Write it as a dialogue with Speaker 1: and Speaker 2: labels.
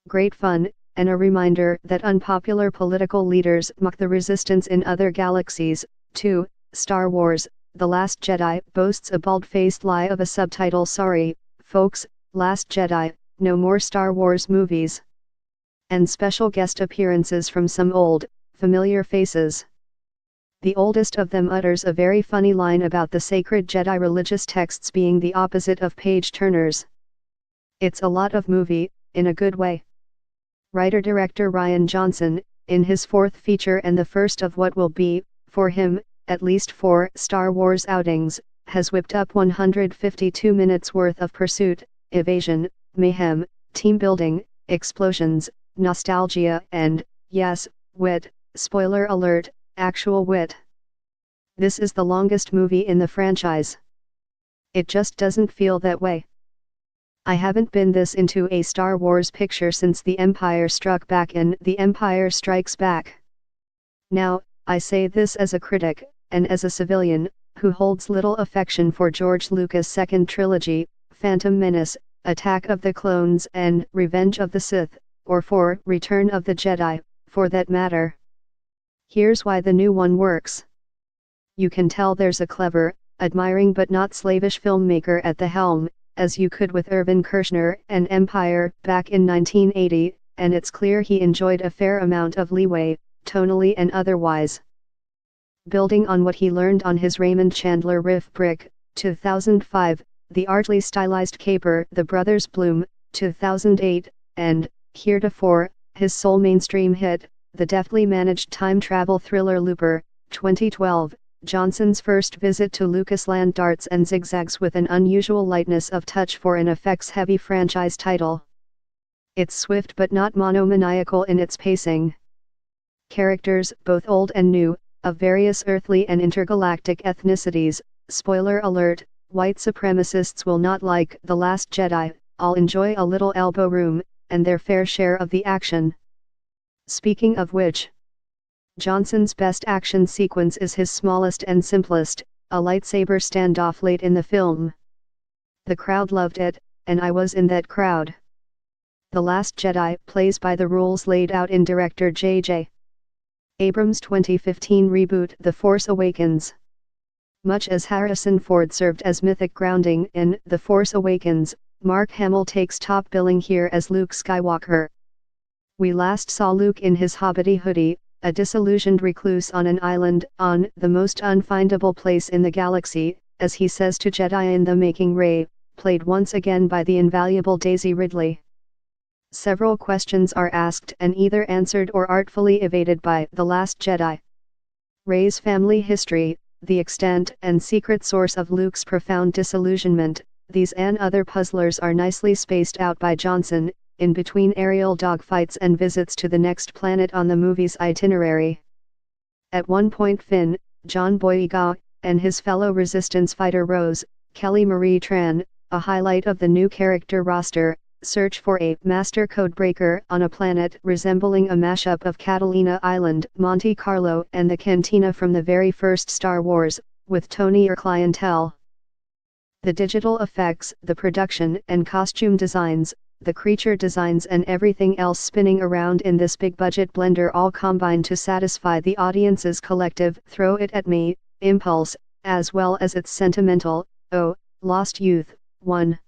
Speaker 1: Great fun, and a reminder that unpopular political leaders mock the resistance in other galaxies. 2. Star Wars, The Last Jedi boasts a bald-faced lie of a subtitle. Sorry, folks, Last Jedi, no more Star Wars movies. And special guest appearances from some old, familiar faces. The oldest of them utters a very funny line about the sacred Jedi religious texts being the opposite of page-turners. It's a lot of movie, in a good way. Writer-director Rian Johnson, in his fourth feature and the first of what will be, for him, at least 4 Star Wars outings, has whipped up 152 minutes worth of pursuit, evasion, mayhem, team-building, explosions, nostalgia and, yes, wit, spoiler alert, actual wit. This is the longest movie in the franchise. It just doesn't feel that way. I haven't been this into a Star Wars picture since The Empire Struck Back in The Empire Strikes Back. Now, I say this as a critic, and as a civilian, who holds little affection for George Lucas' second trilogy, Phantom Menace, Attack of the Clones and Revenge of the Sith, or for Return of the Jedi, for that matter. Here's why the new one works. You can tell there's a clever, admiring but not slavish filmmaker at the helm, as you could with Irvin Kershner and Empire back in 1980, and it's clear he enjoyed a fair amount of leeway, tonally and otherwise. Building on what he learned on his Raymond Chandler riff Brick, 2005, the artly stylized caper The Brothers Bloom, 2008, and, heretofore, his sole mainstream hit, the deftly managed time travel thriller Looper, 2012, Johnson's first visit to Lucasland darts and zigzags with an unusual lightness of touch for an effects-heavy franchise title. It's swift but not monomaniacal in its pacing. Characters, both old and new, of various earthly and intergalactic ethnicities, spoiler alert, white supremacists will not like The Last Jedi, all enjoy a little elbow room, and their fair share of the action. Speaking of which, Johnson's best action sequence is his smallest and simplest, a lightsaber standoff late in the film. The crowd loved it, and I was in that crowd. The Last Jedi plays by the rules laid out in director J.J. Abrams' 2015 reboot The Force Awakens. Much as Harrison Ford served as mythic grounding in The Force Awakens, Mark Hamill takes top billing here as Luke Skywalker. We last saw Luke in his hobbity hoodie, a disillusioned recluse on an island on the most unfindable place in the galaxy, as he says to Jedi in The Making Rey, played once again by the invaluable Daisy Ridley. Several questions are asked and either answered or artfully evaded by The Last Jedi. Rey's family history, the extent and secret source of Luke's profound disillusionment, these and other puzzlers are nicely spaced out by Johnson, in between aerial dogfights and visits to the next planet on the movie's itinerary. At one point Finn, John Boyega, and his fellow Resistance fighter Rose, Kelly Marie Tran, a highlight of the new character roster, search for a master codebreaker on a planet resembling a mashup of Catalina Island, Monte Carlo and the Cantina from the very first Star Wars, with Tony or clientele. The digital effects, the production and costume designs, the creature designs and everything else spinning around in this big-budget blender all combine to satisfy the audience's collective throw it at me impulse, as well as its sentimental, oh, lost youth, one.